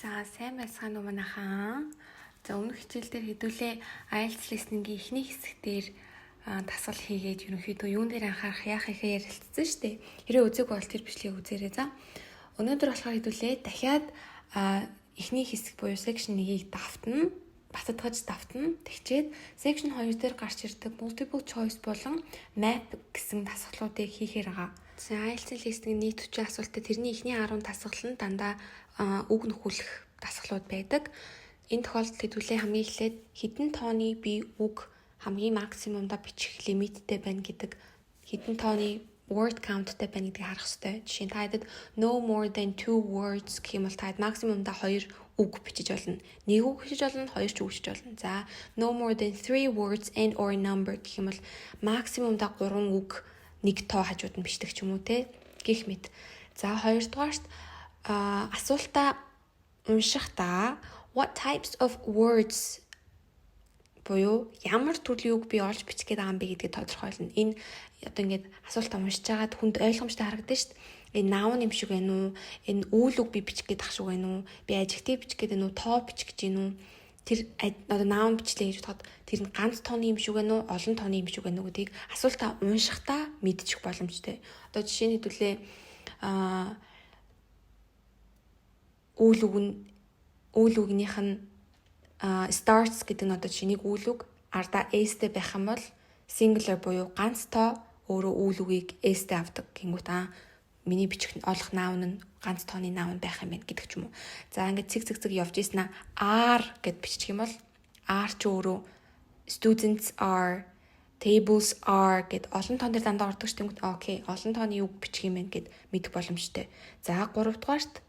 За сайн байцгаана уу манайхан. За өмнөх хичээл дээр хэдүүлээ IELTS listening-ийн эхний хэсгээр дасгал хийгээд ерөнхийдөө юун дээр анхаарах яах ихээ ярилцсан шүү дээ. Хэрэг үзег бол тэр бичлэгийг үзээрэй за. Өнөөдөр болохоор хэдүүлээ дахиад эхний хэсэг буюу section 1-ийг давтна. Баттгаж давтна. Тэгчээд section 2 дээр гарч ирдэг multiple choice болон map гэсэн дасгалуудыг хийхээр байгаа. За IELTS listening-ийн нийт хүчин асуултад тэрний эхний 10 дасгал нь дандаа үг нөхүүлэх дасгалууд байдаг. Энэ тохиолдолд хэдүүлээ хамгийн эхлээд хэдэн тооны би үг хамгийн максимумда бичих лимиттэй байна гэдэг хэдэн тооны word countтэй байна гэдгийг харах хэрэгтэй. Жишээ нь та хэд no more than 2 words гэх юм бол та максимумда 2 үг бичиж болно. 1 үг бичиж болно, 2 ч үг бичиж болно. За no more than 3 words and or number гэх юм бол максимумда 3 үг нэг тоо хажууд нь бичдэг ч юм уу те гэх мэт. За хоёрдугаарт асуултаа уншихдаа what types of words буюу ямар төрлийн үг би олж бичих гээд байгаа юм бэ гэдгийг тодорхойлно. Энэ одоо ингээд асуултаа уншиж байгаад хүнд ойлгомжтой харагдана шүү дээ. Энэ noun юм шиг байна уу? Энэ үйл үг би бичих гээд ах шиг байна уу? Би adjective бичих гээд байна уу? Тоо бичих гэж байна уу? Тэр одоо noun бичлээ гэж бодоход тэр нь ганц тооны юм шиг байна уу? Олон тооны юм шиг байна уу гэдгийг асуултаа уншихдаа мэдчих боломжтой. Одоо жишээ нь хэдүүлээ үйл үгнийх нь starts гэдэг нь одоо жишээ нэг үйл үг ардаа s-тэй байх юм бол singular буюу ганц тоо өөрөө үйл үгийг s-тэй авдаг гингүүт миний бичих олох noun нь ганц тооны noun байх юм байна гэдэг ч юм уу. За ингээд цэг явж ийснэ are гэд бичих юм бол are ч өөрөө students are, tables are гэд олон тоон дээр дандаа ордог шүү дээ. Окей, олон тооны үг бичих юм байна гэд мэдэх боломжтой. За 3 дугаарт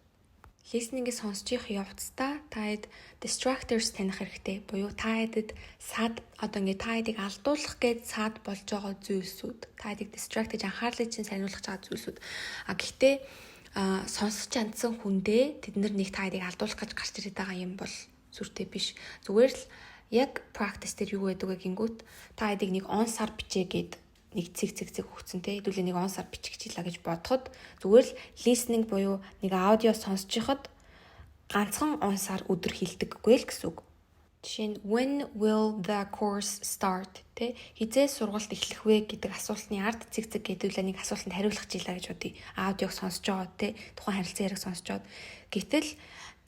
listening-ийг сонсож явцдаа та хэд distractors таних хэрэгтэй. Буюу та хэдэд сад одоо ингээд та хэдийг алдуулах гээд сад болж байгаа зүйлсүүд, та хэдийг distract-ж анхаарлыг чинь сарниулах чагаа зүйлсүүд. Гэхдээ сонсож чадсан хүндээ тэд нар нэг та хэдийг алдуулах гэж гарч ирээд байгаа юм бол сүртэй биш. Зүгээр л яг practice дээр юу байдаг вэ гингүүт та хэдийг нэг on sar бичээ гээд нэг цэг өгцөн те хэдүүлээ нэг онсаар биччихлаа гэж бодоход зүгээр л listening буюу нэг аудио сонсож байхад ганцхан онсаар өдөр хилдэггүй л гэсэн үг. Жишээ нь when will the course start те хизээ сургалт эхлэх вэ гэдэг асуултны ард цэг гэдүүлээ нэг асуултанд хариулах жилаа гэж бодъё. Аудиог сонсож байгаа те тухайн харилцан яриаг сонсож байгаа. Гэтэл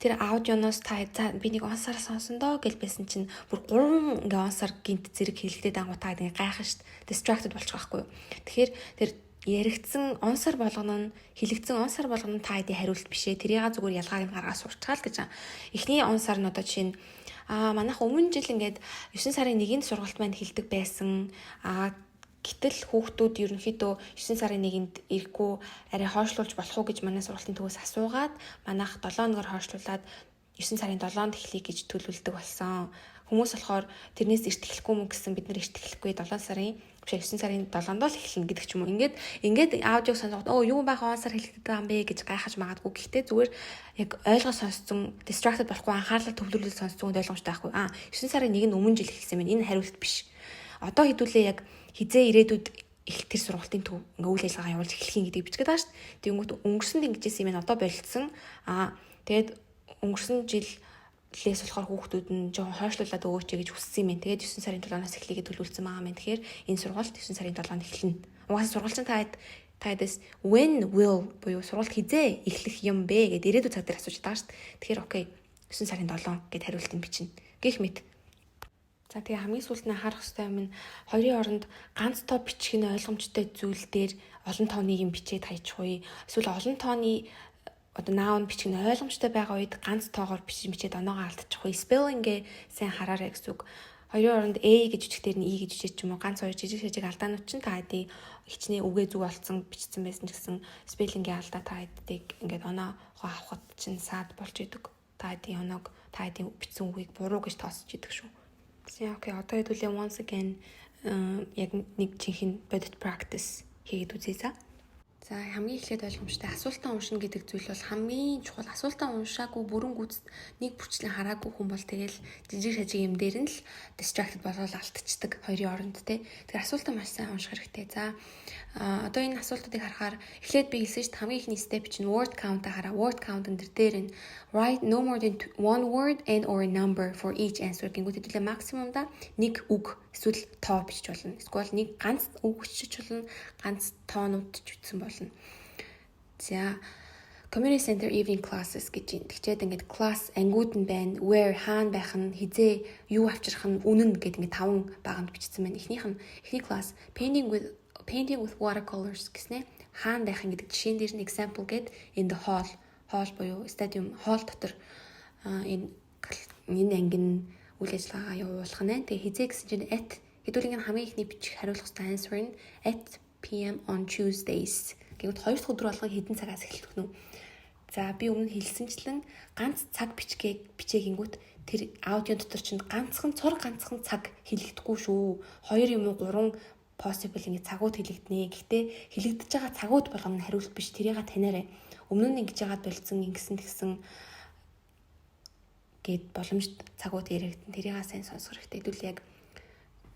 тэр аудионоос та би нэг онсаар сонсон доо гэж байсан чинь бүр 3 ингээ онсаар гинт зэрэг хэлэлтэд ангуу та ингээ гайхах штт distracted болчих واخгүй. Тэгэхээр тэр яригдсан онсаар болгоно нь хэлэгдсэн онсаар болгоно та хэдий хариулт бишээ. Тэрийг зүгээр ялгааг нь гаргаж сурчгаал гэж. Эхний онсаар нь одоо жишээ нь манайх өмнө жил ингээд 9 сарын 1-нд сургалт маань хэлдэг байсан. Гэтэл хүүхдүүд ерөнхийдөө 9 сарын 1-нд ирэхгүй арай хойшлуулж болох уу гэж манай сургалтын төвөөс асуугаад манайх 7 хоногор хойшлуулад 9 сарын 7-нд эхлэе гэж төлөвлөдөг болсон. Хүмүүс болохоор тэрнээс эрт эхлэхгүй мөн гэсэн бид нар эрт эхлэхгүй 7 сарын 9 сарын 7-нд л эхэлнэ гэдэг ч юм уу. Ингээд аудиог сонсоход юу байх онсаар хэлэхэд байгаа юм бэ гэж гайхаж магадгүй. Гэхдээ зүгээр яг ойлгож сонссон, distracted болохгүй анхаарлаа төвлөрүүлж сонссон ойлгомжтой байхгүй. 9 сарын 1-нд өмнө жил эхэлсэн байна. Энэ хариулт биш. Одоо хэдүүлээ яг хизээ ирээдүйд их тэр сургалтын төв ингээ үйл ажиллагаа явуулж эхлэхийн гэдэг бичгээд байгаа шүү дээ. Тэнгүүт өнгөрсөнд ингэжсэн юм байна. Одоо болцсон. Тэгээд өнгөрсөн жилээс болохоор хүүхдүүд нь жоохон хойшлуулад өгөөч гэж хүссэн юм байна. Тэгээд 9 сарын 7-наас эхлэе гэж төлөвлөсөн байгаа юм. Тэгэхээр энэ сургалт 9 сарын 7-нд эхэлнэ. Угаасаа сургалтын таадас when will буюу сургалт хизээ эхлэх юм бэ гэд ирээдүйд цаг дээр асууж байгаа шүү дээ. Тэгэхээр окей 9 сарын 7 гэд хариултыг бичнэ. Гэх мэт. За тэгээ хамгийн сүүлд нь анхаарах хэрэгтэй юм нь хоёрын оронд ганц тоо бичих нь ойлгомжтой зүйл дээр олон тооныг нь бичээд хайчих уу. Эсвэл олон тооны одоо noun бичих нь ойлгомжтой байгаа үед ганц тоогоор бичээд оноогоо алдчих уу. Spelling-гээ сайн хараарай гэсэн үг. Хоёрын оронд A гэж бичихээр нь E гэж бичиж ч юм уу ганц хоёр жижиг алдаанууд чинь та хэдий хичнээн үгээ зүг олцсон бичсэн байсан ч гэсэн spelling-ийн алдаа та хэдийг ингээд оноогоо авахд чинь саад болж идэг. Та хэдий оноог та хэдий бичсэн үгийг буруу гэж тооцож идэг шүү. Окей, одоо хэдүүлээ once again яг нэг чихэн бодит practice хийгээд үзье за. За хамгийн эхлээд ойлгомжтой асуултаа уншина гэдэг зүйл бол хамгийн чухал. Асуултаа уншаагүй бүрэн гүйцэд нэг бүрчлэн хараагүй хүн бол тэгэл жижиг шажиг юм дээр нь л distracted болоод алдчихдаг хоёрын оронд те. Тэгэхээр асуултаа маш сайн унших хэрэгтэй. За одоо энэ асуултуудыг харахаар эхлээд би хэлсэн шүү дээ хамгийн ихний step чинь word count-а хараа. Word count энэ дээр нь write no more than one word and or a number for each answer гингүүд хэдүүлээ максимумда нэг үг эсвэл тоо бичиж болно. Эсвэл нэг ганц үг бичиж болно, ганц тоонууд бичсэн болно. За community center evening classes гэж юм. Тэгчээд ингээд class ангууд нь байна. Where хаана байх нь, хизээ юу авчрах нь, үнэн гэдэг ингээд 5 баганд бичсэн байна. Эхний class painting with watercolors гэснээр хаана байх нь гэдэг жишээн дээр нь example гээд in the hall буюу stadium hall дотор энэ анги нь үйл ажиллагаа явуулах нь. Тэгээ хизээ гэсэн чинь at хэдүүл ингээд хамгийн ихний бичих хариулах хэвээр answer нь at PM on Tuesdays. Гэвч 2 дахь өдөр болгон хэдэн цагаас эхэлдэг нү. За би өмнө хэлсэнчлэн ганц цаг бичээгингүүт тэр аудио дотор чинь ганцхан цаг хэлэгдэхгүй шүү. 2 юм уу 3 possible ингэ цагууд хэлэгдэнэ. Гэхдээ хэлэгдэж байгаа цагууд болгоно нь хариулт биш. Тэрийг танаарай. Өмнө нь ингэж яагаад болцсон ингэсэн тэгсэн гэд боломж цагууд яригдэн. Тэрийг сайн сонсох хэрэгтэй. Хэдүүл яг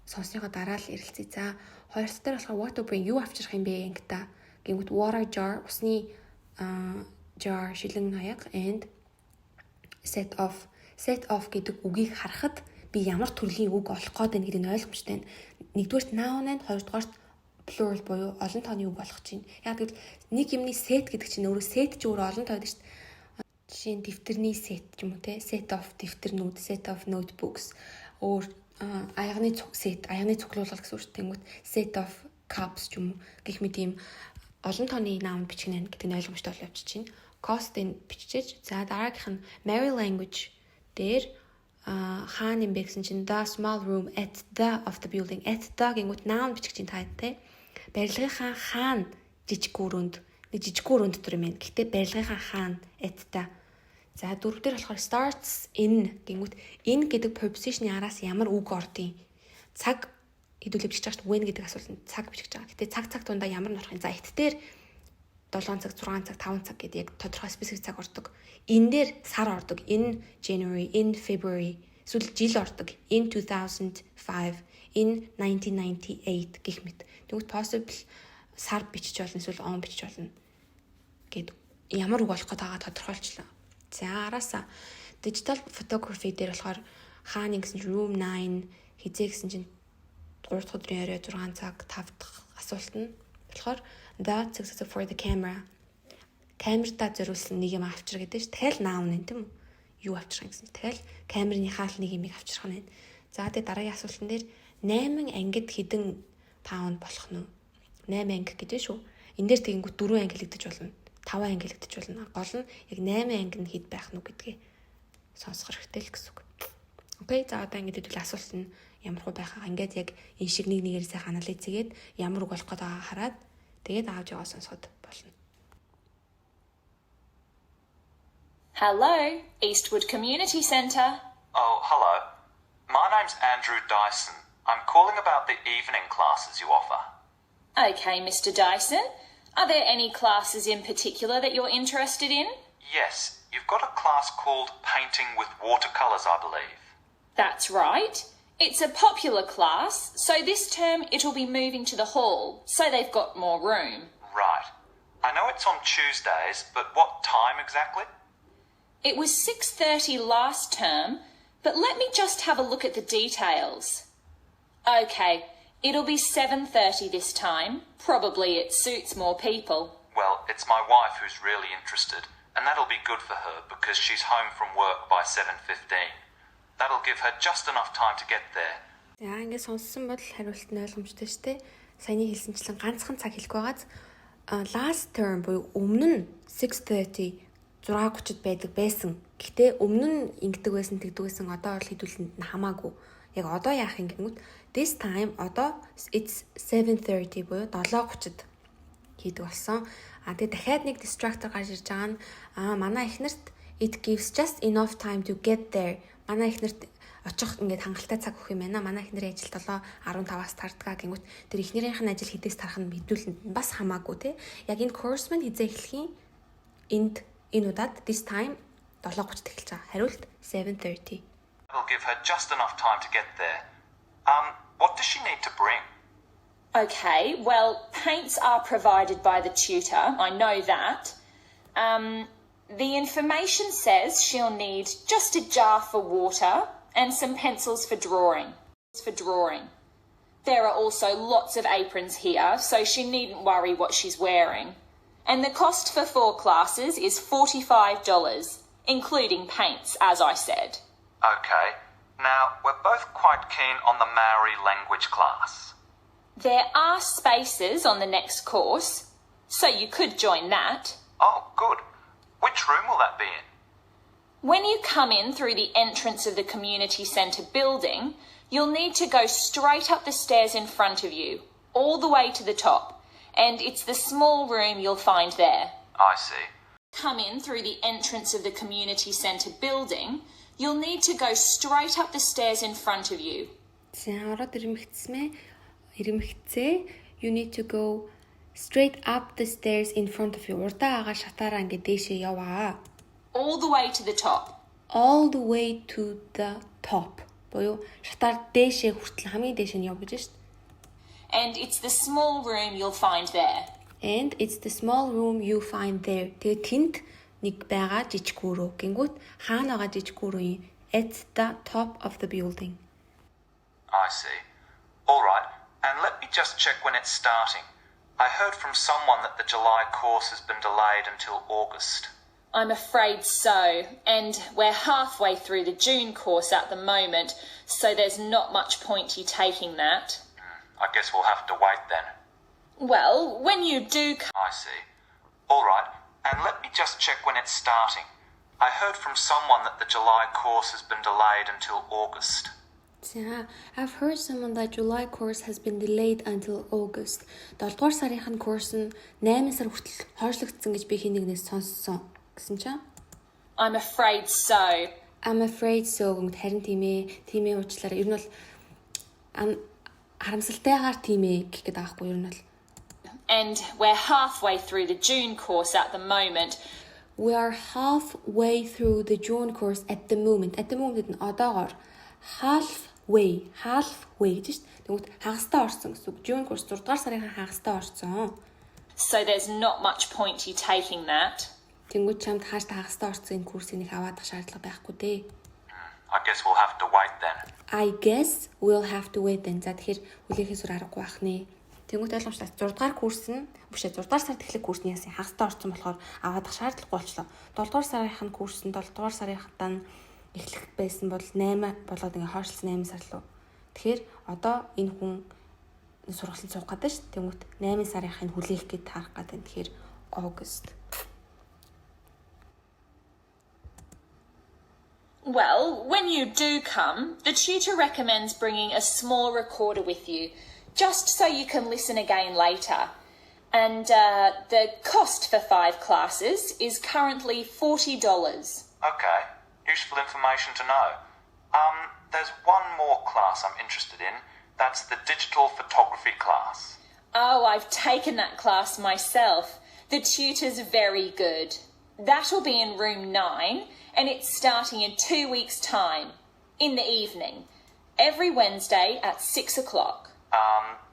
сонссныхоо дараа л ярилцъя. За хоёр дахь дээр болохоор what to bring юу авчрах юм бэ ангита. Гэнгүүт water jar усны jar шилэн хаяг and set off гэдэг үгийг харахад би ямар төрлийн үг олох гээд байна гэдэг нь ойлгомжтой. Нэгдүгээрт noun and хоёрдугаарт plural буюу олон тооны үг болгож байна. Яг гэвэл нэг юмны set гэдэг чинь өөрөө set ч өөрөө олон тоо байдаг шүү дээ. Жишээ нь дэвтэрний set ч юм уу те set of дэвтэрнүүд, set of notebooks, өөр аягны цуглуулга гэсэн үг шүү дээ. Тэнгүүт set of cups ч юм уу гэх мэт ийм олон тооны noun бичих нэ гэдэг нь ойлгомжтой бол явчих чинь. Cost-ыг бичиж за дараагийнх нь Mary language дээр хаана юм бэ гэсэн чинь the small room at the of the building at the гингүүт noun бичих чинь таа те. Барилгынхаа хаана жижиг өрөөнд нэг жижиг өрөөнд дотор юм байна. Гэхдээ барилгынхаа хаана at the. За дөрөвдөр болохоор starts in гингүүт in гэдэг preposition-ы араас ямар үг ордیں۔ Цаг хэдүүлээ бичих чагт when гэдэг асуултанд цаг бичих байгаа. Гэтэ цаг тундаа ямар нь орох юм. За эт дээр 7 цаг, 6 цаг, 5 цаг гэдэг яг тодорхой специфик цаг ордог. Энэ дээр сар ордог. In January, in February. Эсвэл жил ордог. In 2005, in 1998 гэх мэт. Тэгвэл possible сар бичиж болно, эсвэл он бичиж болно. Гэт ямар үг болох гэдгийг тодорхойлчлаа. За араасаа digital photography дээр болохоор хаана гэсэн чинь room 9 хизээ гэсэн чинь 3 дахь өдрийн орой 6 цаг 5 дахь асуулт нь болохоор the success for the camera. Камертаа зориулсан нэг юм авчир гэдэг чинь тэгэл noun юм тийм үү? Юу авчрах гэсэн. Тэгэл камерныхаа л нэг юмыг авчрах нь. За тэгээ дараагийн асуултан дээр 8 ангид хэдэн паунд болох нь? 8 анги гэдэг шүү. Энэ дээр тэгэнгүүт 4 анги хэлэгдэж болно. 5 анги хэлэгдэж болно. Гол нь яг 8 анги нь хэд байх нь гэдгийг сонсох хэрэгтэй л гэсэн үг. Окей, за одоо ингэж хэвэл асуулт нь ямар хөө байхаа ингээд яг энэ шиг нэг нэгээр сайхан анализ хийгээд ямар үг болох гэдгийг хараад тэгээд аавж яваа сонсоход болно. Hello, Eastwood Community Centre. Oh, hello. My name's Andrew Dyson. I'm calling about the evening classes you offer. Okay, Mr. Dyson. Are there any classes in particular that you're interested in? Yes, you've got a class called Painting with Watercolours, I believe. That's right. It's a popular class, so this term it'll be moving to the hall, so they've got more room. Right. I know it's on Tuesdays, but what time exactly? It was 6:30 last term, but let me just have a look at the details. Okay, it'll be 7:30 this time. Probably it suits more people. Well, it's my wife who's really interested, and that'll be good for her because she's home from work by 7:15. That'll give her just enough time to get there. За ингээд сонссон бол хариулт нь ойлгомжтой шүү дээ. Саяны хэлсэнчлэн ганцхан цаг хэлэх байгааз last term буюу өмнө нь 6:30 6:30-д байдаг байсан. Гэхдээ өмнө нь ингэдэг байсан, тэгдэг байсан. Одоо бол хэдүүлэнд нь хамаагүй. Яг одоо яах юм гэнгүүт this time одоо it's 7:30 буюу 7:30-д хийдэг болсон. Тэгээ дахиад нэг distractor гарч ирж байгаа нь манай эхнэрт it gives just enough time to get there. Манай эхнэрт очих ингээд хангалттай цаг өгөх юм байна. Манай эхнэрийн ажил 7:15-аас тардгаа гингүүт тэр эхнэрийнх нь ажил хэдээс тарах нь мэдүүлэлт бас хамаагүй те. Яг энэ course маань хизээ эхлэх юм. Энэ удаад this time 7:30-д эхэлж байгаа. Хариулт 7:30. That'll give her just enough time to get there. What does she need to bring? Okay, well, paints are provided by the tutor. I know that. The information says she'll need just a jar for water and some pencils for drawing. There are also lots of aprons here, so she needn't worry what she's wearing. And the cost for 4 classes is $45, including paints, as I said. Okay. Now, we're both quite keen on the Maori language class. There are spaces on the next course, so you could join that. Oh, good. Which room will that be in? When you come in through the entrance of the community centre building, you'll need to go straight up the stairs in front of you, all the way to the top, and it's the small room you'll find there. I see. Come in through the entrance of the community centre building, you'll need to go straight up the stairs in front of you. You need to go straight up the stairs in front of you. Урдаагаа шатаараа ингээд дээшээ яваа. All the way to the top. All the way to the top. Боёо шатаар дээшээ хүртэл хамгийн дээш нь яв гэж шүү дээ. And it's the small room you'll find there. And it's the small room you find there. Тэгээ тэнд нэг байгаа жижиг гүрөө. Гингүүт хаана байгаа жижиг гүрөө юм? At the top of the building. I see. All right. And let me just check when it's starting. I heard from someone that the July course has been delayed until August. I'm afraid so. And we're halfway through the June course at the moment, so there's not much point you taking that. I guess we'll have to wait then. Well, when you do come... I see. All right. And let me just check when it's starting. I heard from someone that the July course has been delayed until August. За, I've heard someone that July course has been delayed until August. 7 дугаар сарын курс нь 8 сар хүртэл хойшлогдсон гэж би хинэгнээс сонссон гэсэн чинь. I'm afraid so. I'm afraid so гэмт харин тийм ээ уучлаарай. Ер нь бол харамсалтайгаар тийм ээ гэх гээд байгаа хгүй ер нь бол. And we're halfway through the June course at the moment. We are halfway through the June course at the moment. At the moment нь одоогоор halfway гэж шүү дээ. Тэгвэл хагастай орсон гэсэн үг. June course 6 дугаар сарын хагастай орсон. So there's not much point you taking that. Тэнгүүд чамд хааштай хагастай орсон энэ курсыг нэг аваадах шаардлага байхгүй дээ. I guess we'll have to wait then. I guess we'll have to wait then. За тэгэхээр үлээхээс үр аргагүй байх нэ. Тэнгүүд ойлгомжтой 6 дугаар курс нь 6 дугаар сард эхлэх курсны яасан хагастай орсон болохоор аваадах шаардлагагүй болчлоо. 7 дугаар сарын курс нь 7 дугаар сарынхаа нь эхлэх байсан бол 8 болоод ингээ хойшлсон 8 сар лөө. Тэгэхээр одоо энэ хүн сургалтанд суух гэдэг шүү. Тэнгүүт 8 сарынхыг хүлээх гээд таарах гэдэг. Тэгэхээр August. Well, when you do come, the tutor recommends bringing a small recorder with you, just so you can listen again later. And the cost for 5 classes is currently $40. Okay. Useful information to know. There's one more class I'm interested in. That's the digital photography class. Oh, I've taken that class myself. The tutor's very good. That'll be in room 9, and it's starting in 2 weeks' time, in the evening, every Wednesday at 6 o'clock.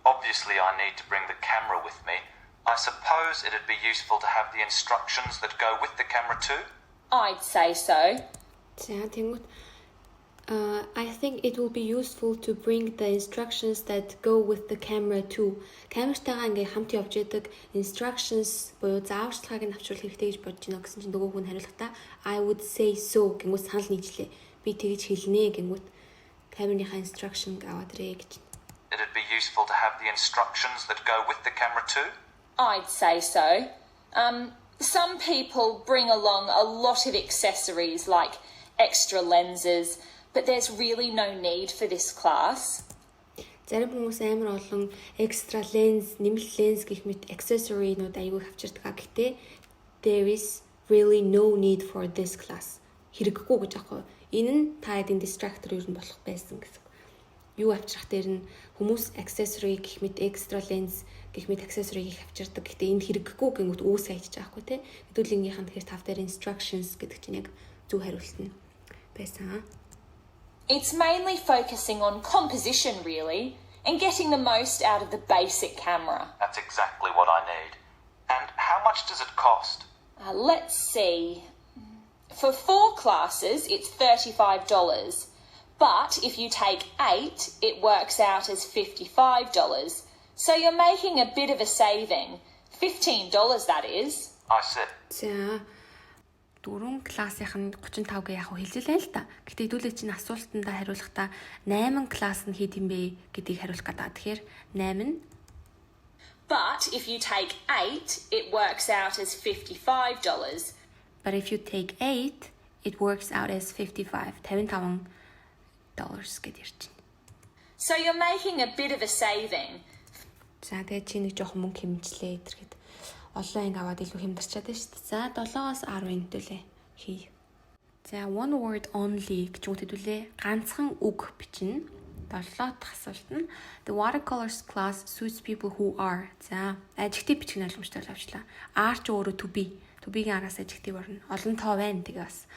Obviously I need to bring the camera with me. I suppose it'd be useful to have the instructions that go with the camera too? I'd say so. За тэнгүүт I think it will be useful to bring the instructions that go with the camera too. Камертайгаа ингээ хамт явж яадаг instructions буюу зааварчилгааг нь авчруулах хэрэгтэй гэж бодож байна гэсэн чинь нөгөө хүн хариулахдаа I would say so гингүүт санал нийтлээ. Би тэгж хэлнэ гингүүт камерныхаа instruction аваад ирээ гэж. It'd be useful to have the instructions that go with the camera too? I'd say so. Some people bring along a lot of accessories like extra lenses, but there's really no need for this class. Зарим хүмүүс амар олон extra lens, нэмэлт lens гэх мэт accessory-нууд аягүй авчирдаг. Гэхдээ there is really no need for this class. хэрэггүй гэж аахгүй. Энэ нь та эдийн distractor юу болох байсан гэсэн. Юу авчрах дээр нь хүмүүс accessory гэх мэт extra lens гэх мэт accessory-г авчирдаг. Гэхдээ энэ хэрэггүй гингүүт үүсгэж хийж байгаа байхгүй тий. Хэдүүлгийнх нь тэгэхээр тав дээр instructions гэдэг чинь яг зөв хариулт нь байсан. It's mainly focusing on composition really and getting the most out of the basic camera. That's exactly what I need. And how much does it cost? Let's see. For 4 classes, it's $35. But if you take 8, it works out as $55. So you're making a bit of a saving. $15, that is. I see. За 4 классынх нь 35-г яг хэлжлээ л та. Гэтэ хэдүүлээ чинь асуултандаа хариулахдаа 8 класс нь хэд юм бэ гэдгийг хариулах гэдэг. Тэгэхээр 8 нь But if you take 8, it works out as $55. But if you take 8, it works out as $55 гэд ярьж байна. So you're making a bit of a saving. За тэгээд чи нэг жоох мөнгө хэмжлээ гэдэрхэд олон анги аваад илүү хэмдэрчээд байна шүү дээ. За 7-оос 10 хэдүүлээ хий. За one word only гэж үг хэдүүлээ. Ганцхан үг бичнэ. 7 дахь асуулт нь the watercolors class suits people who are. За adjective бичих нь ойлгомжтой боловчлаа. Are ч өөрөө to be. To be-гийн араас adjective орно. Олон тоо байна тэгээ бас.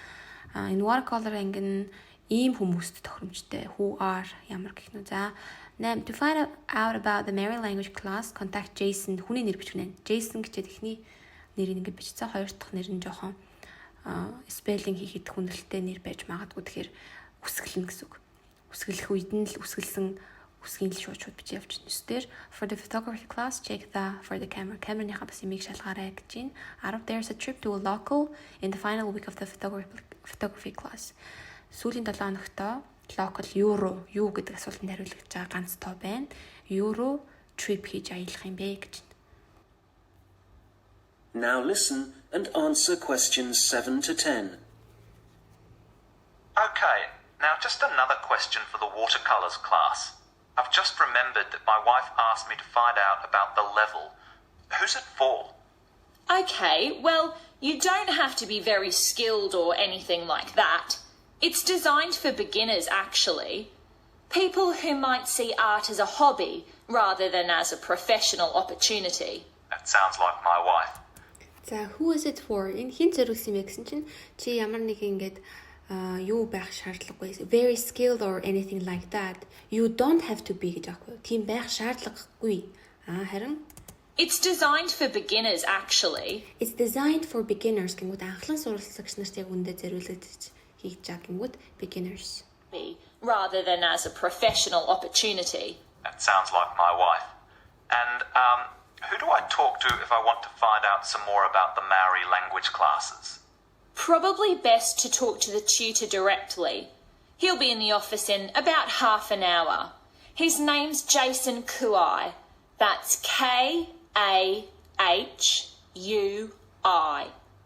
Энэ watercolor анги нь ийм хүмүүст тохиромжтой. Who are ямар гэх нь. За 8 to find out about the Mary language class contact Jason. Хүний нэр бичих нь. Jason гэчээд ихний нэрийг ингэ бичсэн. Хоёр дахь нэр нь жоохон spelling хийхэд хүндрэлтэй нэр байж магадгүй. Тэгэхээр үсгэлнэ гэсэн үг. Үсгэлэх үед нь л үсгэлсэн үсгийн л шууд бичиж явчихна. Эсвэл for the photography class check the for the camera. Камерныхаа бас имийг шалгаарай гэж байна. 10 there's a trip to a local in the final week of the photography class. Сүүлийн 7 хоногтоо local euro юу гэдэг асуултанд хариулж байгаа ганц тоо байна. Euro trip хийж аялах юм бэ гэж. Now listen and answer questions 7 to 10. Okay, now just another question for the watercolours class. I've just remembered that my wife asked me to find out about the level. Who's it for? Okay, well, you don't have to be very skilled or anything like that. It's designed for beginners, actually. People who might see art as a hobby rather than as a professional opportunity. That sounds like my wife. За who is it for? Энэ хин зориулсан юм бэ гэсэн чинь чи ямар нэг ингэж юу байх шаардлагагүй. Very skilled or anything like that. You don't have to be гэж аахгүй. Тийм байх шаардлагагүй. Харин It's designed for beginners, actually. It's designed for beginners гэнгүүт анхлан суралцагч нарт яг үндэ зориулагдаж хийж байгаа гэнгүүт beginners. Rather than as a professional opportunity. That sounds like my wife. And who do I talk to if I want to find out some more about the Maori language classes? Probably best to talk to the tutor directly. He'll be in the office in about half an hour. His name's Jason Kuai. That's K-A-H-U-I.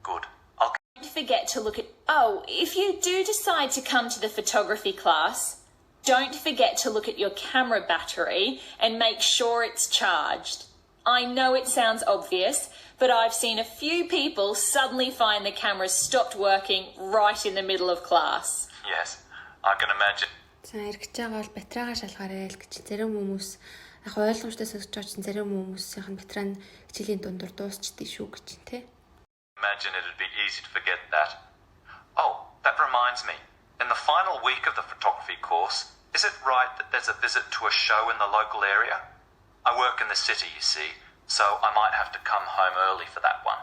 Good. Don't forget to look at... Oh, if you do decide to come to the photography class, don't forget to look at your camera battery and make sure it's charged. I know it sounds obvious, but I've seen a few people suddenly find the cameras stopped working right in the middle of class. Yes, I can imagine. За эргэж байгаа бол батарейгаа шалгаарай л гэж зарим хүмүүс яг ойлгомжтой сонсож байгаа чинь зарим хүмүүсийнх нь батарей нь хичээлийн дундуур дуусчихдээ шүү гэж тий. Imagine it'd be easy to forget that. Oh, that reminds me. In the final week of the photography course, is it right that there's a visit to a show in the local area? I work in the city, you see, so I might have to come home early for that one.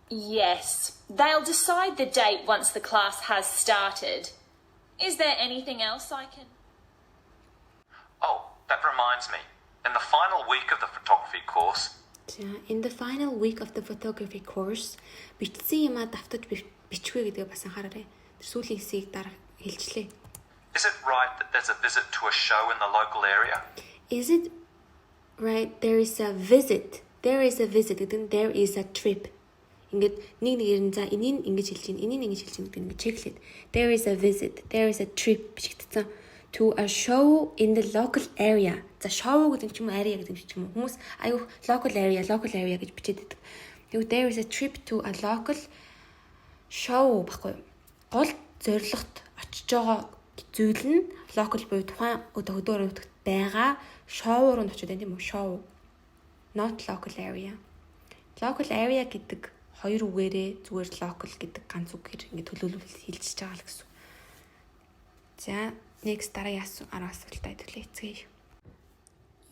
Yes, they'll decide the date once the class has started. Is there anything else I can... Oh, that reminds me. In the final week of the photography course... In the final week of the photography course, бичсэн юмаа давтаж бичвэ гэдгээ бас анхаараарай. Тэр сүүлийн хэсгийг дараа хэлжлээ. Is it right that there's a visit to a show in the local area? Is it right there is a visit. There is a visit гэдэг нь there is a trip. Ингээд нэг нэгээр нь за энийг ингэж хэлж гин, энийг ингэж хэлж гин гэдэг ингээд чеклээд. There is a visit. There is a trip бичигдсэн to a show in the local area. За show гэдэг ч юм уу area гэдэг ч юм уу. Хүмүүс аюу local area гэж бичээд байдаг. There is a trip to a local show баггүй. Гол зорилгот очиж байгаа зүйл нь local буюу тухайн өдөр өдөрт байгаа шоу руу очиод байна тийм үү? Шоу. Not local area. Local area гэдэг хоёр үгээрээ зүгээр local гэдэг ганц үгээр ингэ төлөвлөлт хилжиж байгаа л гэсэн. За, next дараагийн асуултаа хэвлээ эцгээе.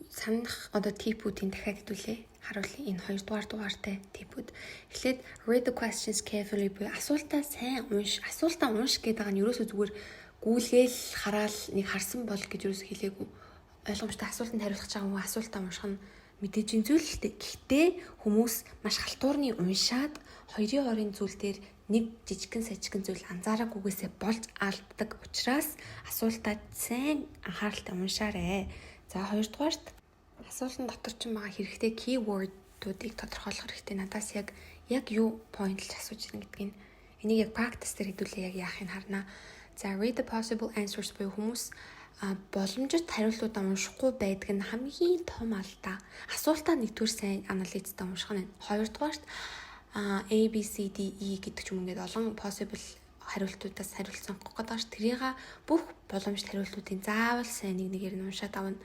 Санах одоо типүүдийн дахиад хэвлээ. Харуулъя энэ 2 дугаартай типүүд. Эхлээд read the questions carefully буюу асуултаа сайн унш. Асуултаа унш гэдэг нь ерөөсөө зүгээр гүйлгээл хараал нэг харсан бол гэж ерөөсөө хэлээгүй. Ойлгомжтой асуултанд хариулах гэж байгаа хүн асуултаа унших нь мэдээж зүйл л дээ. Гэхдээ хүмүүс маш халтуурны уншаад хоёрын хорийн зүйл дээр нэг жижигхэн сажигхэн зүйл анзаараагүйгээсээ болж алддаг учраас асуултаа сайн анхааралтай уншаарай. За, 2 дугаарт асуултын дотор ч байгаа хэрэгтэй keyword-уудыг тодорхойлох хэрэгтэй. Надаас яг юу point-лж асууж байна гэдгийг энийг яг practice дээр хэдүүлээ яг яахыг харна. За, read the possible answers буюу хүмүүс боломжит хариултуудаа уншихгүй байдаг нь хамгийн том алдаа. Асуултаа нэгдүгээр сайн анализтай унших нь. 2 дугаарт A, B, C, D, E гэдэг ч юм ингээд олон possible хариултуудаас хариулт сонгох гэдэг ш. Тэрийг бүх боломжит хариултуудын заавал сайн нэгээр нь уншаад авна.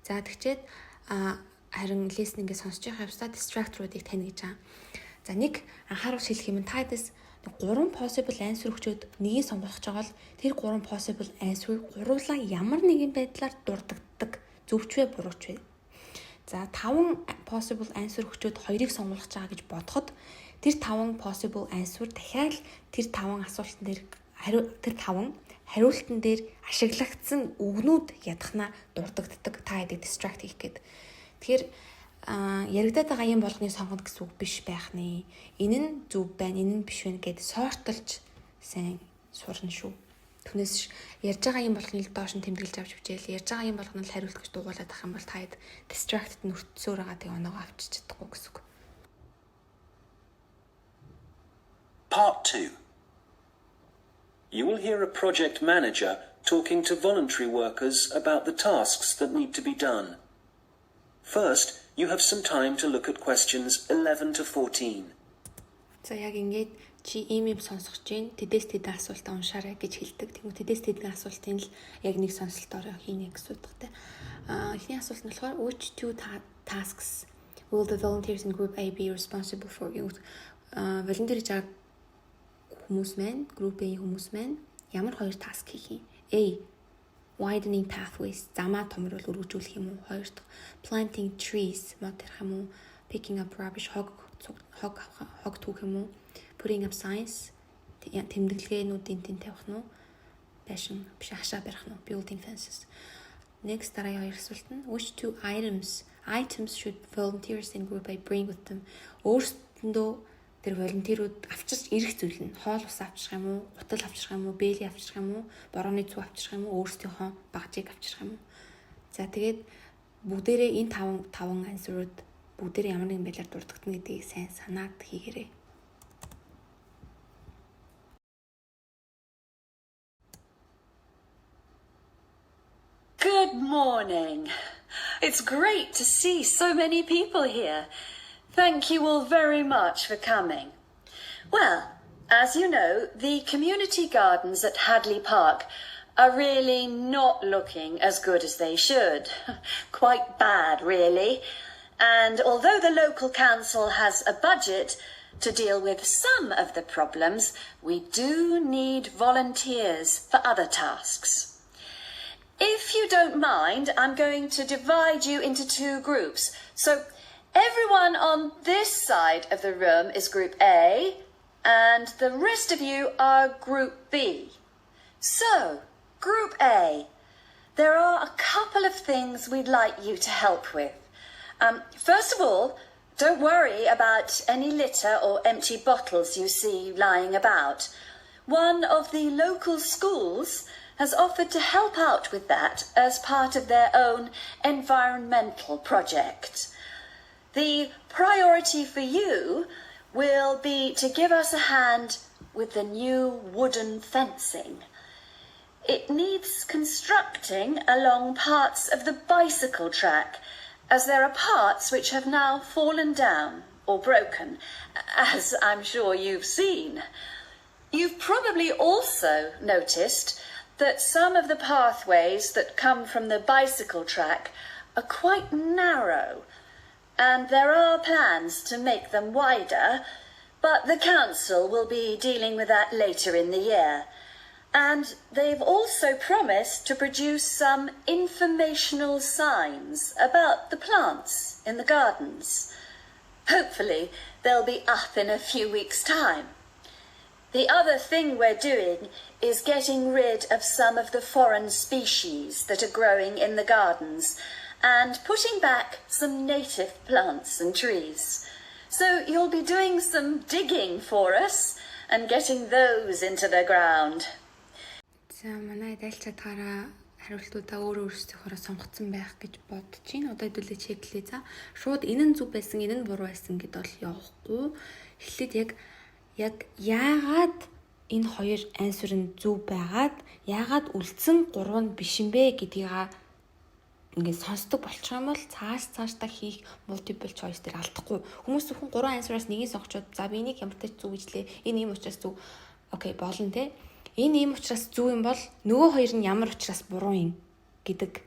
За, тэгчээд харин listening-гээ сонсож байгаа явцдаа distract-руудыг тань гэж байгаа. За, нэг анхааруулж хэлэх юм та дэс 3 possible answer өгчөөд нэгийг сонгох гэж байгаа бол тэр 3 possible answer гуруулаа ямар нэгэн байдлаар дурддагдаг. Зөвч вэ, бурууч вэ? За, 5 possible answer өгчөөд 2-ыг сонгох гэж байгаа гэж бодоход тэр 5 possible answer дахиад тэр 5 асуултан дээр тэр 5 хариултан дээр ашиглагдсан үгнүүд ядахна дурддагдаг. Та яадаг distract хийх гээд. Тэгэхээр яригадаад байгаа юм болгоны сонгоно гэсэн үг биш байх нэ. Энэ нь зөв байна, энэ нь биш байна гэд сортлж сайн сурна шүү. Түүнээс ярьж байгаа юм болгоныг доош нь тэмдэглэж авч бичээл. Ярьж байгаа юм болгоно л хариулт гэж дугуулад ах юм бол та хэд distracted нүртсөөр байгаа тэг оноогоо авчиж чадахгүй гэсэн үг. Part 2. You will hear a project manager talking to voluntary workers about the tasks that need to be done. First, you have some time to look at questions 11 to 14. За, яг ингээд чи ийм сонсох чинь тэдээс тэдэн асуултаа уншаарай гэж хэлдэг. Тэгвэл тэдээс тэдэн асуултын л яг нэг сонголтоор хийнэ гэсэн утгатай. Эхний асуулт нь болохоор which two tasks will the volunteers in group A be responsible for? Волонтер гэж хүмүүс маань, group A хүмүүс маань ямар 2 task хийх юм? A. Widening pathways, замаа томруулах өргөжүүлэх юм уу? 2 дахь planting trees, мод тэрх юм уу? Picking up rubbish, хог түүх юм уу? Putting up signs, тэмдэглэгээнүүдийн тэн тавих нь уу? Байшин биш хашаа барих нь уу? Building fences. Next дараагийн 2 асуулт нь which two items should volunteers in group A bring with them? Өөрсдөндөө тэр волонтерууд авчирч ирэх зүйл нь хоол ус авчрах юм уу, гутал авчрах юм уу, бэли авчрах юм уу, борооны цүү авчрах юм уу, өөрсдийнхөө багжийг авчрах юм уу. За, тэгээд бүгдээрээ энэ 5 answer-ууд бүгдээрээ ямар нэгэн байдлаар дурддагдана гэдгийг сайн санаад хийгээрэй. Good morning. It's great to see so many people here. Thank you all very much for coming. Well, as you know, the community gardens at Hadley Park are really not looking as good as they should. Quite bad, really. And although the local council has a budget to deal with some of the problems, we do need volunteers for other tasks. If you don't mind, I'm going to divide you into 2 groups. So everyone on this side of the room is Group A, and the rest of you are Group B. So, Group A, there are a couple of things we'd like you to help with. First of all, don't worry about any litter or empty bottles you see lying about. One of the local schools has offered to help out with that as part of their own environmental project. The priority for you will be to give us a hand with the new wooden fencing. It needs constructing along parts of the bicycle track, as there are parts which have now fallen down or broken, as I'm sure you've seen. You've probably also noticed that some of the pathways that come from the bicycle track are quite narrow, and there are plans to make them wider, but the council will be dealing with that later in the year. And they've also promised to produce some informational signs about the plants in the gardens. Hopefully, they'll be up in a few weeks' time. The other thing we're doing is getting rid of some of the foreign species that are growing in the gardens and putting back some native plants and trees. So you'll be doing some digging for us and getting those into the ground. За манай дайлж чадгаараа хариултуудаа өөрөө өөрсдийнхөө сонгоцсон байх гэж бодож байна. Одоо хэдүүлээ чеклээ. За шууд энэ нь зөв байсан, энэ нь буруу байсан гэдээ бол явахгүй. Эхлээд яг яагаад энэ хоёр ансвер нь зөв байгаад яагаад үлдсэн 3 нь биш юм бэ гэдгийг ингээд сонсдог болчих юм бол цаашдаа хийх multiple choice дээр алдахгүй. Хүмүүс зөвхөн 3 ансвераас нэгийг сонгочод за би энийг ямар ч зөв гэжлээ. Энэ ийм учраас зөв. Окей, болно те. Энэ ийм учраас зөв юм бол нөгөө хоёр нь ямар учраас буруу юм гэдэг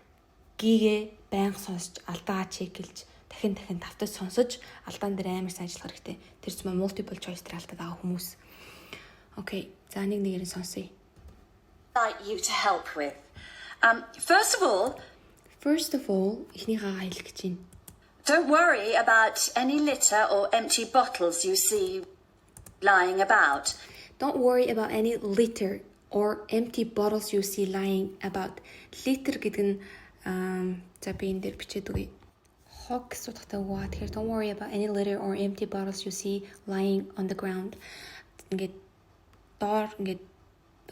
гигээ байнга сонсож алдаагаа чекэлж дахин тавтаж сонсож алдаан дээр амар сайн ажиллах хэрэгтэй. Тэр ч мөн multiple choice дээр алдаад байгаа хүмүүс. Окей. За нэгээр нь сонсъё. Like you to help with. First of all, ихнийгаа хэлэх гэж байна. Don't worry about any litter or empty bottles you see lying about. Don't worry about any litter or empty bottles you see lying about. Litter гэдэг нь за би энэ дээр бичээд үгүй. Хог судахтай үгүй. Тэгэхээр don't worry about any litter or empty bottles you see lying on the ground. Ингээд доор ингээд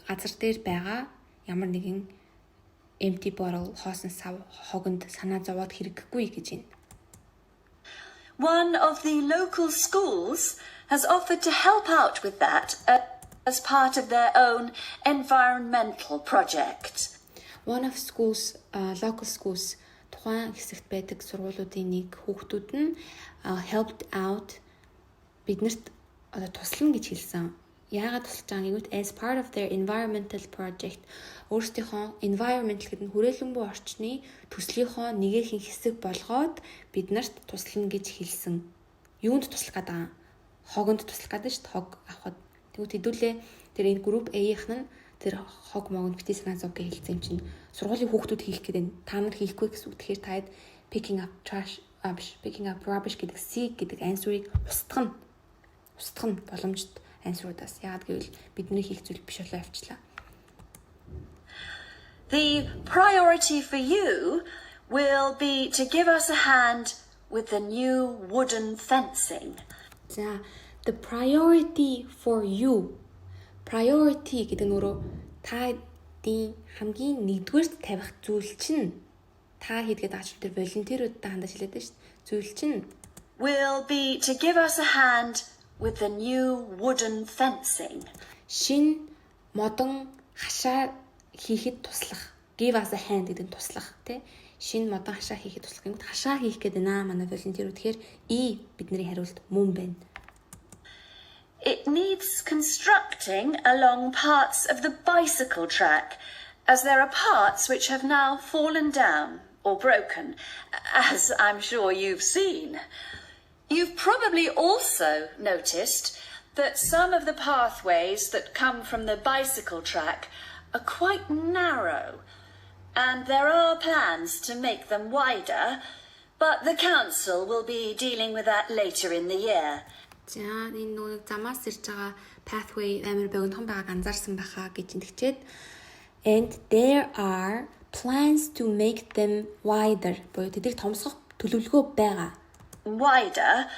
газар дээр байгаа ямар нэгэн empty bottle хоосон сав хогонд санаа зовоод хэрэггүй гэж байна. One of the local schools has offered to help out with that as part of their own environmental project. One of schools, local schools, тухайн хэсэгт байдаг сургуулиудын нэг хүүхдүүд нь helped out биднэрт одоо туслана гэж хэлсэн. Яагаад тусалж байгаа гэвэл as part of their environmental project өөрсдийнхөө environmental гэдэг нь хүрээлэн буй орчны төслийнхөө нэгэн хэсэг болгоод биднэрт туслана гэж хэлсэн. Юунд туслах гэдэг? Хогонд туслах гэдэг шүү дээ. Хог авахд. Тэгвэл хэдүүлээ тэр энэ group A-ийнх нь тэр хог могонд битээ санаа зов гэж хэлсэн юм чинь сургуулийн хүүхдүүд хийх гэдэг нь та нар хийхгүй гэсэн үг. Тэгэхээр таад picking up rubbish гэдэг C гэдэг answer-ыг устгах нь боломжтой answer-удаас. Яагаад гэвэл бидний хийх зүйл биш болоо явчлаа. The priority for you will be to give us a hand with the new wooden fencing. За the priority for you. Priority гэдэг нь өөрөө таадын хамгийн нэгдүгээрт тавих зүйл чинь та хийдгээд ач тэр волонтеруудтай хандаж хэлээд байна шүү дээ. Зүйл чинь will be to give us a hand with the new wooden fencing. Шин модон хашаа хийхэд туслах. Give us a hand гэдэг нь туслах тий. Шин модон хашаа хийхэд туслах юм. Хашаа хийх гэдэг наа манай волонтерууд тэгэхээр E бидний хариулт мөн байна. It needs constructing along parts of the bicycle track, as there are parts which have now fallen down or broken, as I'm sure you've seen. You've probably also noticed that some of the pathways that come from the bicycle track are quite narrow, and there are plans to make them wider, but the council will be dealing with that later in the year. За энэ нөгөө замаас ирж байгаа pathway амар богинохон байгааг анзаарсан байхаа гэж нэгчээд and there are plans to make them wider. Боёо тэдийг томсгох төлөвлөгөө байгаа. Wider,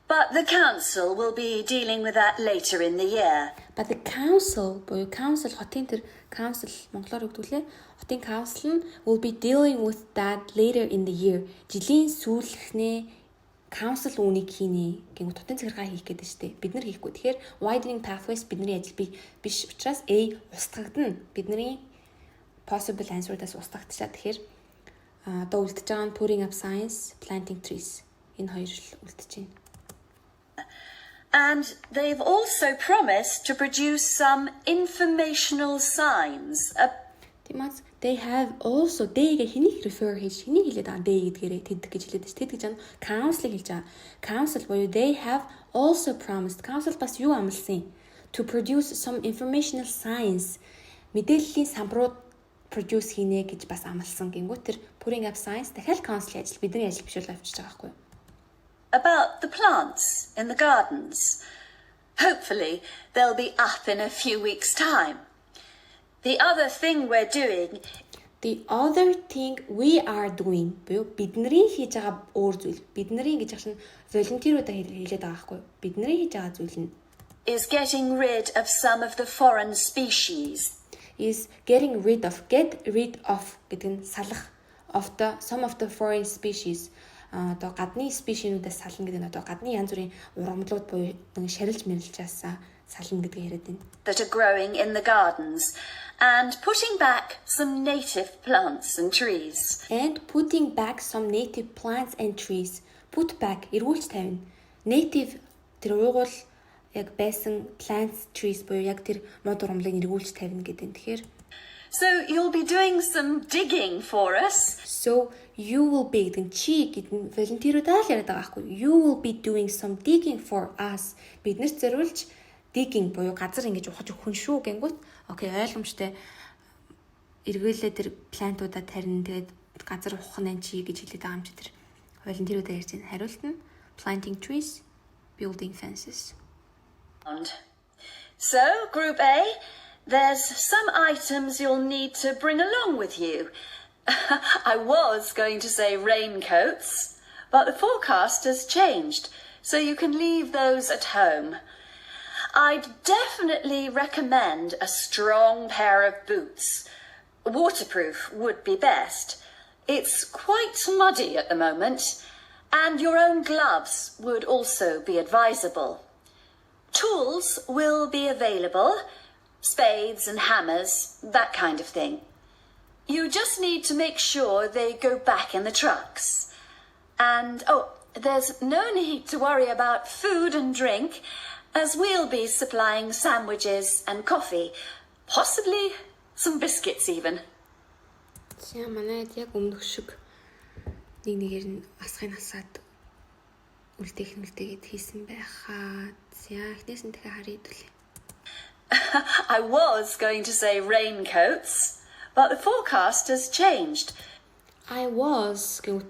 but the council will be dealing with that later in the year. But the council, боёо council хотын тэр council монголоор өгдүүлээ. Хотын council will be dealing with that later in the year. Жилийн сүүлхнээ council үүнийг хийнэ гэнэ хотын захиргаа хийх гэдэг шүү дээ. Бид нар хийхгүй. Тэгэхээр widening pathways бидний ажил биш учраас A устгагдана. Бидний possible answer-даас устгагдчихаа. Тэгэхээр одоо үлдэж байгаа нь putting up signs, planting trees. Энэ хоёр л үлдэж байна. And they've also promised to produce some informational signs. Тиймээс they have also they-гээ хэнийг refer хийж хэнийг хэлээд байгаа they гэдгээрээ тэд гэж хэлээд байна. Тэд гэж нь council хэлж байгаа. Council буюу they have also promised. Council бас юу амласан юм? To produce some informational signs. Мэдээллийн самбарууд produce хийнэ гэж бас амласан. Гингүүт тэр putting up signs дахиад council-ийн ажил бидний ажил биш бол авчиж байгаа байхгүй юу? About the plants in the gardens. Hopefully, they'll be up in a few weeks' time. The other thing we're doing we are doing буюу бидний хийж байгаа өөр зүйл. Бидний гэж ахшин волонтеруудаа хэлээд байгаа байхгүй юу? Бидний хийж байгаа зүйл нь is getting rid of some of the foreign species. Is getting rid of гэдэг нь салах of some of the foreign species. Одоо гадны спешиенүүдээс сална гэдэг нь одоо гадны янз бүрийн ургамлууд буюу шарилж мэрилжээс сална гэдгийг яриад байна. That are growing in the gardens and putting back some native plants and trees. And putting back some native plants and trees. Put back эргүүлж тавина. Native тэр уугуул яг байсан plants trees буюу яг тэр мод ургамлыг эргүүлж тавина гэдэг. Тэгэхээр So you'll be doing some digging for us. So you will be гэдэг чи гэдэг нь волонтеруудаа л яриад байгаа байхгүй. You will be doing some digging for us. Биднэрт зориулж digging буюу газар ингэж ухаж өгөх шүү гэнгүүт. Окей, ойлгомжтой. Эргүүлээ тэр плантуудаа тарина. Тэгээд газар ухах нь чи гэж хэлээд байгаа юм чи тэр волонтеруудаа ярьж байна. Хариулт нь planting trees, building fences. So, Group A, there's some items you'll need to bring along with you. I was going to say raincoats, but the forecast has changed, so you can leave those at home. I'd definitely recommend a strong pair of boots. Waterproof would be best. It's quite muddy at the moment, and your own gloves would also be advisable. Tools will be available, spades and hammers, that kind of thing. You just need to make sure they go back in the trucks. And, there's no need to worry about food and drink, as we'll be supplying sandwiches and coffee, possibly some biscuits even. За манайд яг өмнөх шиг нэгээр нь асхын асаад үлдээгээд хийсэн байхаа. За эхнээс нь дахиад харъя хэдүүлээ. I was going to say raincoats, but the forecast has changed. I was going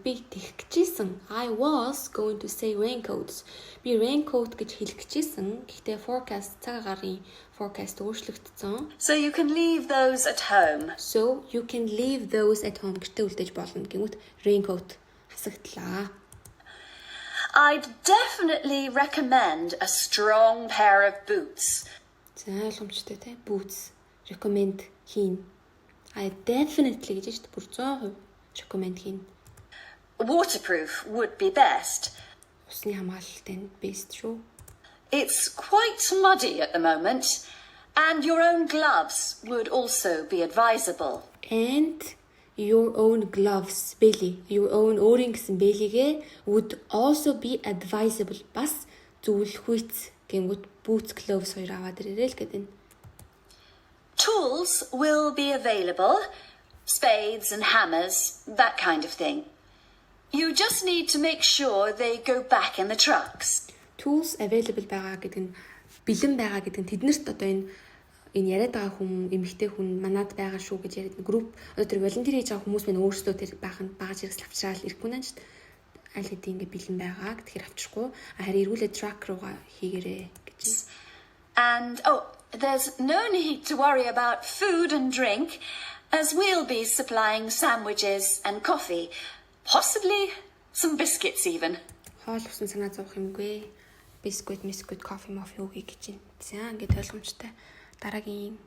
to say raincoats. Би raincoat гэж хэлэх гэжсэн. Гэхдээ forecast цаг агарын forecast өөрчлөгдсөн. So you can leave those at home. Гэртээ үлдээж болно гэмэт raincoat хасагдлаа. I'd definitely recommend a strong pair of boots. За ойлгомжтой те boots recommend хийн. I definitely гэж шүү дээ бүр 100% recommend хийн. Waterproof would be best. Усны хамгаалалтын best шүү. It's quite muddy at the moment, and your own gloves would also be advisable. And your own gloves өөрийн гэсэн бэлигээ would also be advisable. Бас зөвлөхүйц гэнгүүт boots gloves хоёр аваад ирээрэй л гэдэг. Tools will be available, spades and hammers, that kind of thing. You just need to make sure they go back in the trucks. Tools available байгаа гэдэг нь бэлэн байгаа гэдэг нь тэднэрт одоо энэ яриад байгаа хүн эмэгтэй хүн манад байгаа шүү гэж яриад групп одоо тэр волонтер хийж байгаа хүмүүс мань өөрсдөө тэр багаж хэрэгсэл авчраад ирэхгүй наа ч аль хэдийн ингээ бэлэн байгаа тэгэхээр авчрахгүй харин эргүүлээ truck руугаа хийгээрэй гэж. And there's no need to worry about food and drink, as we'll be supplying sandwiches and coffee, possibly some biscuits even. Хоол усан санаа зовох юмгүй. Biscuit, coffee, moffee үгүй гэж байна. За ингээд ойлгомжтой. Дараагийн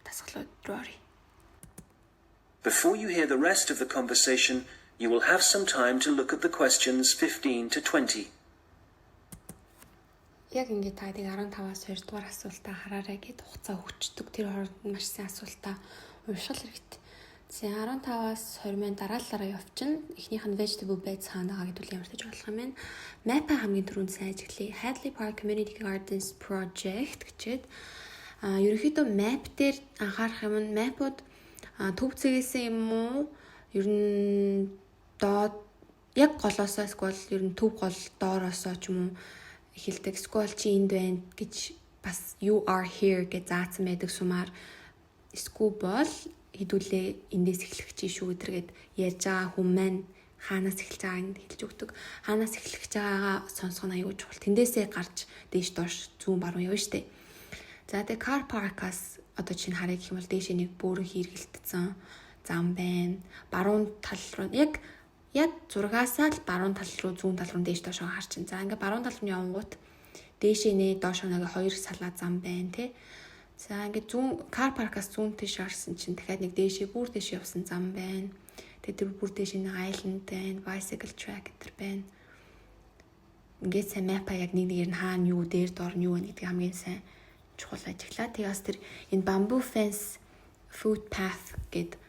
дасгалууд руу оръё. Before you hear the rest of the conversation, you will have some time to look at the questions 15 to 20. Яг ингээд та 15-аас 2 дугаар асуултаа хараарай гэд хугацаа өгчдөг. Тэр хооронд маш сайн асуултаа уншгал хэрэгтэй. За 15-аас 20 минут дараалалаараа явчихна. Эхнийх нь vegetable beds хаанагаа гэдүүл ямар тааж болох юм бэ? Map-а хамгийн түрүүнд сайн ажиглая. Hadley Park Community Gardens Project гэчээд ерөнхийдөө map дээр анхаарах юм нь map-ууд төв цэгээс юм уу? Ер нь доод яг голоосоо эсвэл ер нь төв гол доороосоо ч юм уу эхэлдэг. Эсвэл чи энд байна гэж бас you are here гэж заасан байдаг сумаар эсвэл бол хэдүүлээ эндээс эхлэх чи шүү гэдэргээд ярьж байгаа хүн маань хаанаас эхэлж байгааг нь хэлж өгдөг. Хаанаас эхлэх гэж байгаагаа сонсох нь аюул чухал. Тэндээсээ гарч дээш доош зүүн баруун явна штэ. За тэгээ car park-аас одоо чинь харъя гэх юм бол дээшээ нэг бөөрөн хэрэгэлтсэн зам байна. Баруун тал руу яг зургаасаа л баруун тал руу зүүн тал руу дээш доош харчин. За ингээ баруун тал руу явангууд дээшээ нэ доош нэг хоёр салаа зам байна те. За ингээд зүүн car park-аас зүүн тийш харсан чинь дахиад нэг дээшээ бүр дээш явсан зам байна. Тэгээд тэр бүр дээш нэг island байна, bicycle track гэдэг байна. Ингээд сайн map-а яг нэг нэгээр нь хаана юу, дээр доор нь юу вэ гэдэг хамгийн сайн чухал ажиглаа. Тэгээс тэр энэ bamboo fence foot path гэд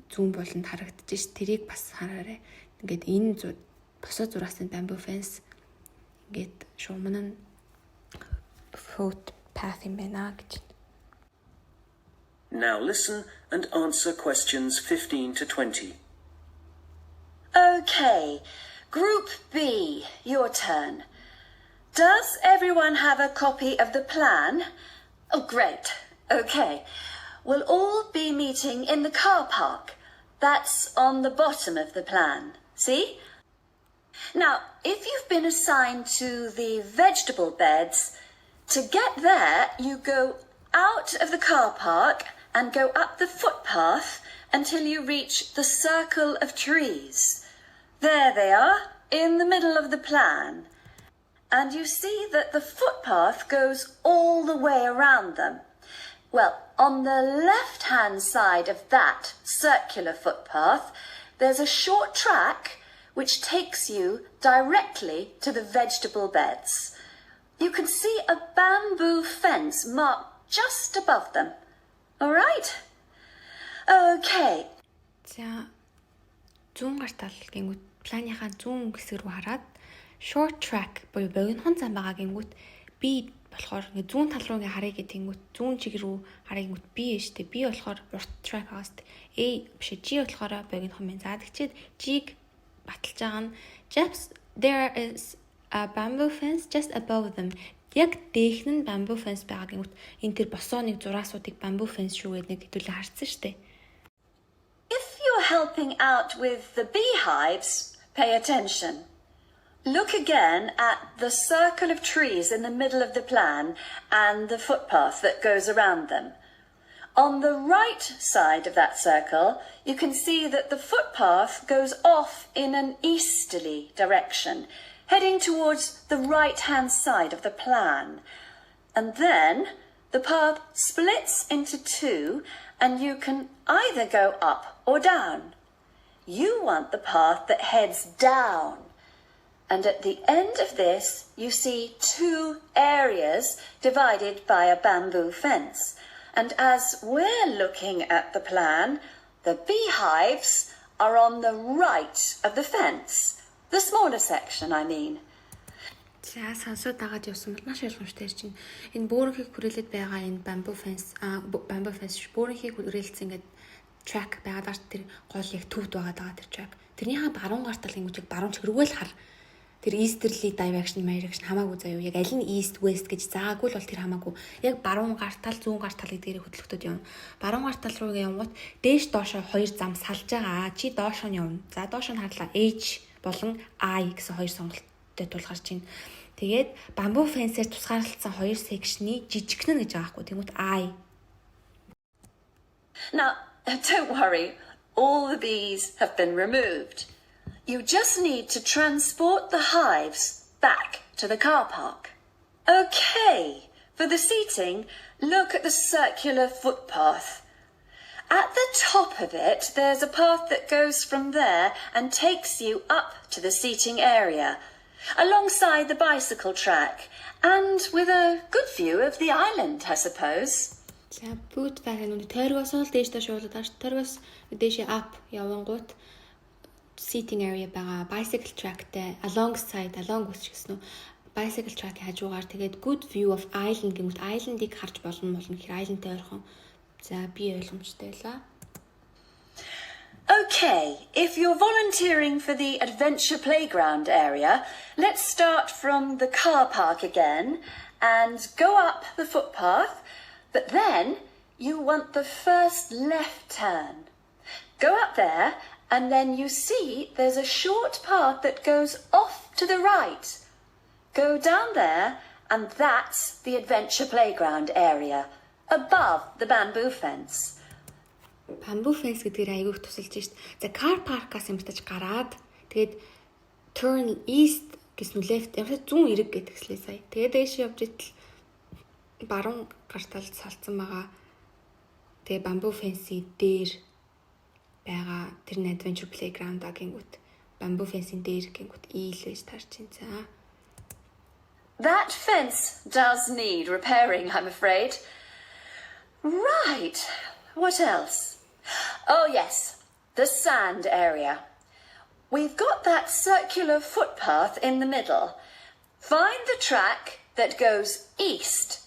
зүүн болонд харагдаж ш. Тэрийг бас хараарай. Ингээд энэ босоо зураас нь bamboo fence ингээд шуумн нь foot path юм байна гэж. Now listen and answer questions 15 to 20. Okay, Group B, your turn. Does everyone have a copy of the plan? Oh, great. Okay. We'll all be meeting in the car park. That's on the bottom of the plan. See? Now, if you've been assigned to the vegetable beds, to get there, you go out of the car park and go up the footpath until you reach the circle of trees. There they are, in the middle of the plan. And you see that the footpath goes all the way around them. Well, on the left-hand side of that circular footpath, there's a short track which takes you directly to the vegetable beds. You can see a bamboo fence marked just above them. All right? Okay. За зүүн гартал гингүүд планыхаа зүүн хэсэг рүү хараад short track буюу богинохон зам байгаа гингүүд би болохоор ингээ зүүн тал руу ингээ харъя гэнгүүт зүүн чиг рүү харъя гэнгүүт би штэ би болохоор урт track байгаас A биш G болохоор богинохон мэн. За тэгчээд G-г баталж байгаа нь just there is a bamboo fence just above them. Яг дээх нь bamboo fence байгаа гингүүт энэ тэр босоо нэг зураасуудыг bamboo fence шүү гэдэг нэг хэдүүлээ харсан штэ. If you're helping out with the beehives, pay attention. Look again at the circle of trees in the middle of the plan and the footpath that goes around them. On the right side of that circle, you can see that the footpath goes off in an easterly direction, heading towards the right-hand side of the plan. And then the path splits into two, and you can either go up or down. You want the path that heads down. And at the end of this, you see two areas divided by a bamboo fence. And as we're looking at the plan, the beehives are on the right of the fence. The smaller section, I mean. За сонсоод дагаад явсан бол маш ойлгомжтой чинь энэ бөөрөнхийг хүрээлээд байгаа энэ bamboo fence бөөрөнхийг хүрээлсэн ингээд track байгаад тэр гол яг төвд байгаа тэр track. Тэрнийхээ баруун гартал гингүүчиг баруун чиг рүүгээ л хар. Тэр easterly direction хамаагүй заяа. Яг аль нь east west гэж зааггүй л бол тэр хамаагүй. Яг баруун гартал зүүн гартал гэдгээр хөтлөгдөд явна. Баруун гартал руу явгот дээш доошоо хоёр зам салж байгаа. Чи доошоо нь явна. За доошоо нь харлаа H болон I гэсэн хоёр сонголттой тулгарч байна. Тэгээд bamboo fence-ээр тусгаарлагдсан хоёр section-ы жижигхэн гэж байгаа хгүй. Тэгмэд I. Now, don't worry. All the bees have been removed. You just need to transport the hives back to the car park. Okay, for the seating, look at the circular footpath. At the top of it, there's a path that goes from there and takes you up to the seating area, alongside the bicycle track, and with a good view of the island, I suppose. За food pack нь тойргоос л дээш та шуулаад ааш. Тойргоос дээшээ up явангууд seating area байгаа. Bicycle trackтэй along үсч гэсэн үү. Bicycle track хажуугаар тэгээд good view of island гэмэт island-ыг харж болно гэхээр island-тэй ойрхон. За би ойлгомжтой байлаа. Okay, if you're volunteering for the adventure playground area, let's start from the car park again and go up the footpath, but then you want the first left turn. Go up there and then you see there's a short path that goes off to the right. Go down there and that's the adventure playground area, above the bamboo fence. Bamboo fence гэдгээр айгүйх тусалж шít. За car park-аас юмтаж гараад тэгээд turn east гэсэн left ямарч зүүн эрэг гэдэгслээ сая. Тэгээд дээш явж итэл баруун гарталд салцсан байгаа. Тэгээд bamboo fence-ийн дээр байгаа тэр нь adventure playground гингүүт bamboo fence-ийн дээр гингүүт ийлж тарч чинь за. That fence does need repairing, I'm afraid. Right. What else? Oh, yes, the sand area. We've got that circular footpath in the middle. Find the track that goes east,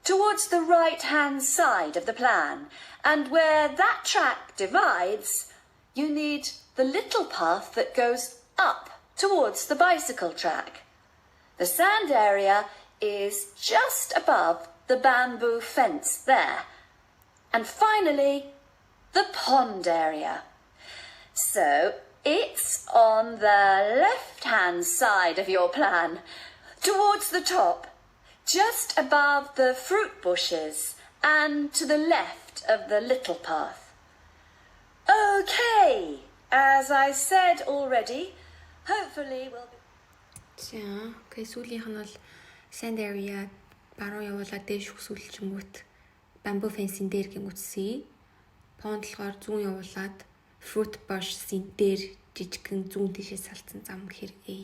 towards the right-hand side of the plan. And where that track divides, you need the little path that goes up towards the bicycle track. The sand area is just above the bamboo fence there. And finally, the pond area. So it's on the left-hand side of your plan, towards the top, just above the fruit bushes and to the left of the little path. Okay, as I said already, hopefully we'll be... За, окей, сүүлийнх нь бол sand area баруун явуулаад дээш хөсүүлчингүүт bamboo fence-ийн дээр гингүүтсээ. Pond болохоор зүүн явуулаад fruit bush-ийн дээр жижигхэн зүүн тишээ салцсан зам гэхэр A.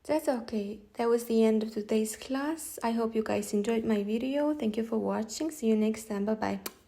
That's okay. That was the end of today's class. I hope you guys enjoyed my video. Thank you for watching. See you next time. Bye-bye.